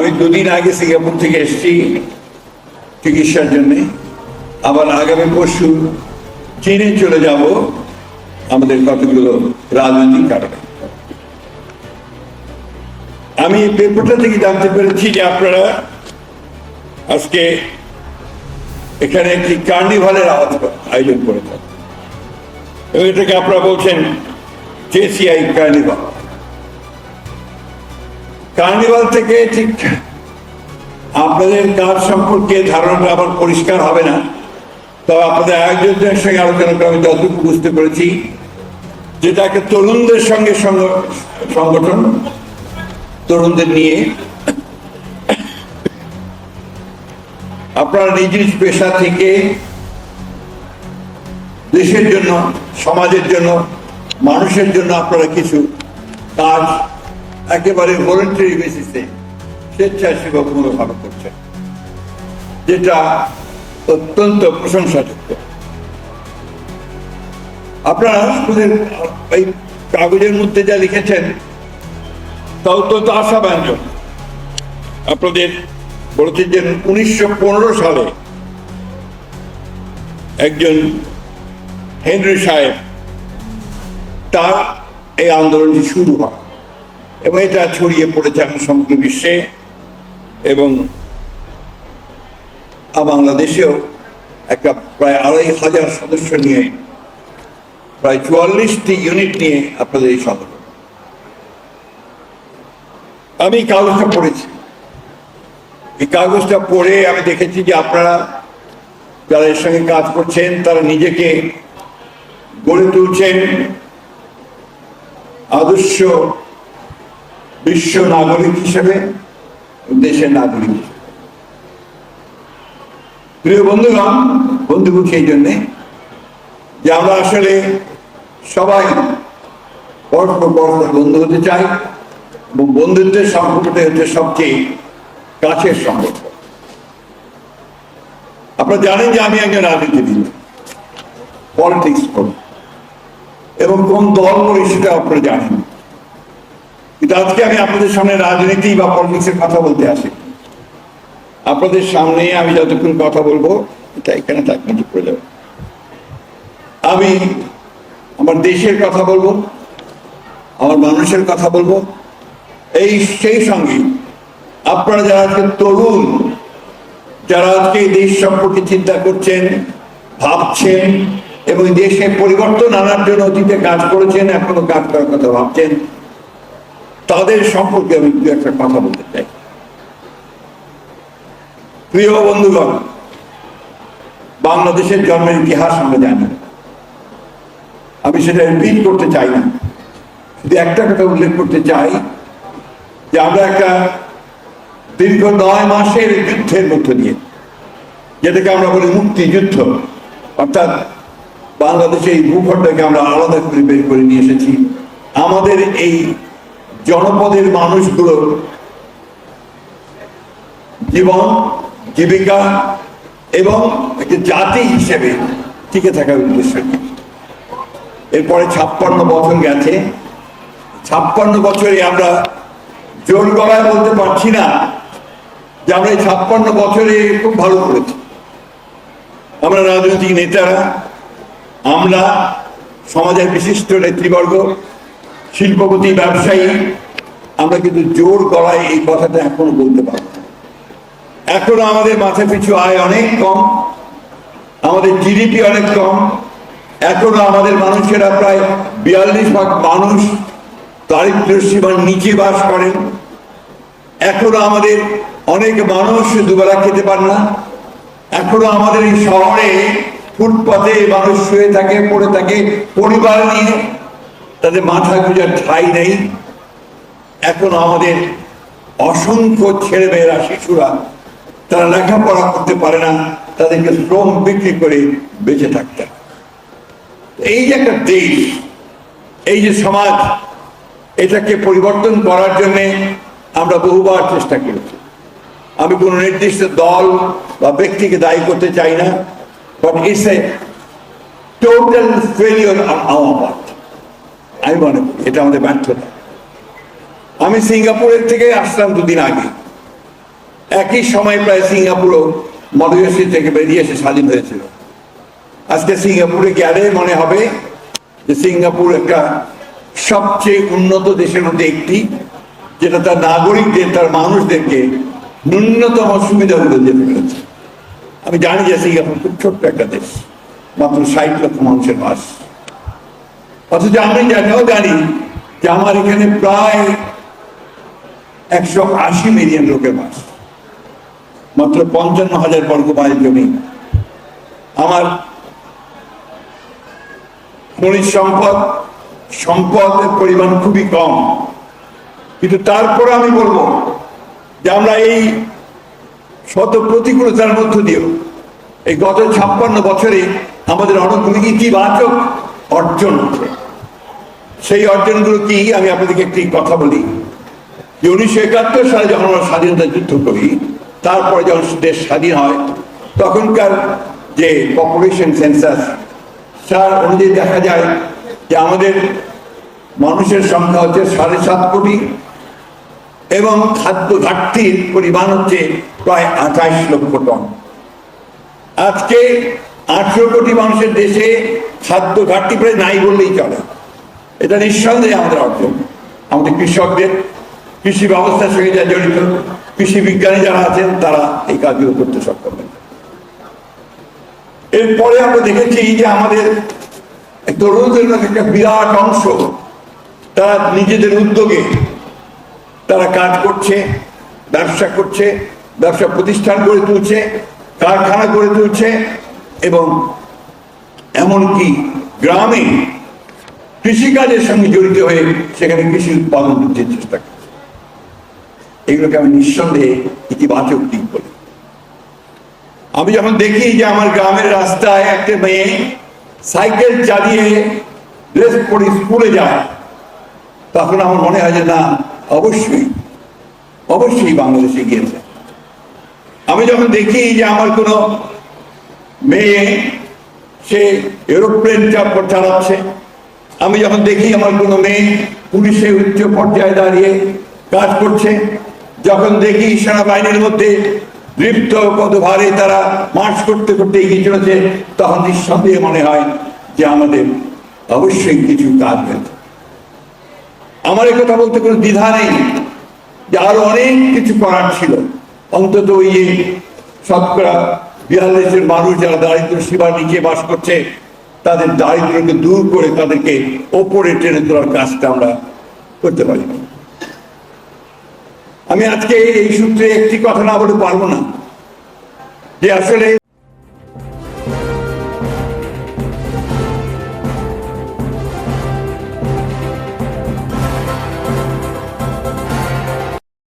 আমি দুদিন আগে সিঙ্গাপুর থেকে এসেছি চিকিৎসার জন্য। আবার আগামী পরশু চীনে চলে যাব আমাদের কতগুলো রাজনৈতিক কারণে। আমি এই পেপারটা থেকে জানতে পেরেছি যে আপনারা আজকে এখানে একটি কার্নিভালের আয়োজন করেছেন এবং এটাকে আপনারা বলছেন জেসিআই কার্নিভাল। কার্নিভাল থেকে ঠিক আপনাদের কাজ সম্পর্কে ধারণাটা আবার পরিষ্কার হবে না, তবে আপনাদের আয়োজকদের সঙ্গে আলোচনা করে আমি যতটুকু বুঝতে পেরেছি যেটা একটা তরুণদের সঙ্গে সংগঠন, তরুণদের নিয়ে আপনারা নিজ নিজ পেশা থেকে দেশের জন্য, সমাজের জন্য, মানুষের জন্য আপনারা কিছু কাজ একেবারে ভলেন্টারি বেসিসে স্বেচ্ছাসেবকমূলকভাবে করছেন, যেটা অত্যন্ত প্রশংসাযোগ্য। আপনারা এই কাগজের মধ্যে যা লিখেছেন তা অত্যন্ত আশাব্যঞ্জক। আপনাদের বলেছেন যে 1915 সালে একজন হেনরি সাহেব তার এই আন্দোলনটি শুরু হয় এবং এটা ছড়িয়ে পড়েছে এখন সমগ্র বিশ্বে এবং বাংলাদেশেও একটা প্রায় 2500 সদস্য নিয়ে প্রায় 44টি ইউনিট নিয়ে আপনাদের এই সংগঠন। আমি কাগজটা পড়েছি, এই কাগজটা পড়ে আমি দেখেছি যে আপনারা যারা এর সঙ্গে কাজ করছেন তারা নিজেকে গড়ে তুলছেন আদর্শ বিশ্ব নাগরিক হিসেবে, দেশের নাগরিক হিসেবে। প্রিয় বন্ধুগণ, বন্ধুগণ সেই জন্যে যে আমরা আসলে সবাই পরস্পর বন্ধু হতে চাই এবং বন্ধুত্বের সম্পর্কটা হচ্ছে সবচেয়ে কাছের সম্পর্ক। আপনারা জানেন যে আমি একজন রাজনীতিবিদ, পলিটিক্স করি এবং কোন দল করি সেটা আপনারা জানেন, কিন্তু আজকে আমি আপনাদের সামনে রাজনীতি বা পলিটিক্সের কথা বলতে আসি। আপনাদের সামনে আমি যতক্ষণ কথা বলবো এটা এখানে থাকবে, চুপ করে যাবে। আমি আমার দেশের কথা বলবো, আমার মানুষের কথা বলবো, সেই সঙ্গে আপনারা যারা আজকে তরুণ, যারা আজকে এই দেশ সম্পর্কে চিন্তা করছেন, ভাবছেন এবং দেশে পরিবর্তন আনার জন্য অতীতে কাজ করেছেন, এখনো কাজ করার কথা ভাবছেন, তাদের সম্পর্কে আমি দু একটা কথা বলতে চাই। প্রিয় বন্ধুগণ, বাংলাদেশের জন্মের ইতিহাস আমরা জানি, আমি সেটা রিপিট করতে চাই না, শুধু একটা কথা উল্লেখ করতে চাই যে আমরা একটা দীর্ঘ 9 মাসের যুদ্ধের মধ্য দিয়ে, যেটাকে আমরা বলি মুক্তিযুদ্ধ, অর্থাৎ বাংলাদেশে এই ভূখণ্ডকে আমরা আলাদা করে বের করে নিয়ে এসেছি। আমাদের এই জনপদের মানুষগুলোর জীবন, জীবিকা এবং একটি জাতি হিসেবে টিকে থাকার উদ্দেশ্য। এরপরে 56 বছর গেছে। 56 বছরে আমরা জোর গলায় বলতে পারছি না যে আমরা এই 56 বছরে খুব ভালো করেছি। আমরা রাজনৈতিক নেতারা, আমরা সমাজের বিশিষ্ট নেতৃবর্গ, শিল্পপতি, ব্যবসায়ী, আমরা কিন্তু জোর গলায় এই কথাটা এখনো বলতে পারব না। এখনো আমাদের মাথা পিছু আয় অনেক কম, আমাদের জিডিপি অনেক কম, এখনো আমাদের মানুষেরা প্রায় 42% মানুষ দারিদ্র্য সীমার নিচে বাস করেন। এখনো আমাদের অনেক মানুষ দুবেলা খেতে পারে না। এখনো আমাদের এই শহরে ফুটপাতে মানুষ শুয়ে থাকে, পড়ে থাকে, পরিবার নিয়ে, তাদের মাথা গুঁজার ঠাঁই নেই। এখনো আমাদের অসংখ্য ছেলেমেয়েরা, শিশুরা তারা লেখাপড়া করতে পারে না, তাদেরকে শ্রম বিক্রি করে বেঁচে থাকতে। এই যে একটা দেশ, এই যে সমাজ, এটাকে পরিবর্তন করার জন্যে আমরা বহুবার চেষ্টা করেছি। আমি কোনো নির্দিষ্ট দল বা ব্যক্তিকে দায়ী করতে চাই না, but it's a total failure on our part. আমি মনে করি এটা আমাদের ব্যর্থতা। আমি সিঙ্গাপুরের থেকে আসলাম 2 দিন আগে। একই সময় প্রায় সিঙ্গাপুরও মধ্যপ্রাচ্য থেকে বেরিয়ে এসে স্বাধীন হয়েছিল। আজকে সিঙ্গাপুরে গেলে মনে হবে যে সিঙ্গাপুর একটা সবচেয়ে উন্নত দেশের মধ্যে একটি, যেটা তার নাগরিকদের, তার মানুষদেরকে ন্যূনতম সুবিধাগুলো দিতে পেরেছে। আমি জানি যে সিঙ্গাপুর খুব ছোট্ট একটা দেশ, মাত্র 60 লক্ষ মানুষের বাস, অথচ আমি জানি যে আমার এখানে প্রায় 180 মিলিয়ন লোকের বাস, মাত্র 55,000 বর্গ মাইল জমি। আমার খনিজ সম্পদের পরিমাণ খুবই কম, কিন্তু তারপর আমি বলবো যে আমরা এই শত প্রতিকূলতার মধ্য দিয়েও এই গত 56 বছরে আমাদের অনেকগুলো ইতিবাচক অর্জন হচ্ছে। সেই অর্জনগুলো কি, আমি আপনাদেরকে একটি কথা বলি যে 1971 সালে যখন আমরা স্বাধীনতা যুদ্ধ করি, তারপরে যখন দেশ স্বাধীন হয়, তখনকার যে পপুলেশন সেন্সাস তার অনুযায়ী দেখা যায় যে আমাদের মানুষের সংখ্যা হচ্ছে 7.5 কোটি এবং খাদ্য ঘাটতির পরিমাণ হচ্ছে প্রায় 28 লক্ষ টন। আজকে 18 কোটি মানুষের দেশে খাদ্য ঘাটতি প্রায় নাই বললেই চলে। এটা নিঃসন্দেহে আমাদের অর্জন। আমাদের কৃষকদের, কৃষি ব্যবস্থার সঙ্গে যারা জড়িত কৃষি বিজ্ঞানী যারা আছেন, তারা এই কাজগুলো করতে সক্ষম হয়েছে। এরপরে আমরা দেখেছি যে আমাদের তরুণদের একটা বিরাট অংশ তারা নিজেদের উদ্যোগে তারা কাজ করছে, ব্যবসা করছে, ব্যবসা প্রতিষ্ঠান গড়ে তুলছে, কারখানা গড়ে তুলছে এবং এমনকি গ্রামে কৃষিকাজের সঙ্গে জড়িত হয়ে সেখানে কৃষি উৎপাদন বৃদ্ধির চেষ্টা করছে। এগুলোকে আমি নিঃসন্দেহে ইতিবাচক দিক বলি। আমি যখন দেখি যে আমার গ্রামের রাস্তায় একটা মেয়ে সাইকেল চালিয়ে ড্রেস পরে স্কুলে যায়, তখন আমার মনে হয় যে না, অবশ্যই বাংলাদেশে গিয়েছে। আমি যখন দেখি যে আমার কোনো মেয়ে সে এরোপ্লেন চালাচ্ছে, আমি যখন দেখি আমার কোনো মেয়ে পুলিশে উচ্চ পর্যায়ে দাঁড়িয়ে কাজ করছে, যখন দেখি সেনাবাহিনীর মধ্যে দৃপ্ত পদভারে তারা মার্চ করতে করতে এগিয়ে চলেছে, তখন নিঃসন্দেহে মনে হয় যে আমাদের অবশ্যই কিছু কাজ হয়েছে। আমার এই কথা বলতে কোনো দ্বিধা নেই যে আরো অনেক কিছু করার ছিল। অন্তত ওই যে 42% মানুষ যারা দারিদ্র সীমার নিচে বাস করছে, তাদের দারিদ্রকে দূর করে তাদেরকে ওপরে টেনে তোলার কাজটা আমরা করতে পারি। আমি আজকে এই সূত্রে একটি কথা না বলে পারবো না যে আসলে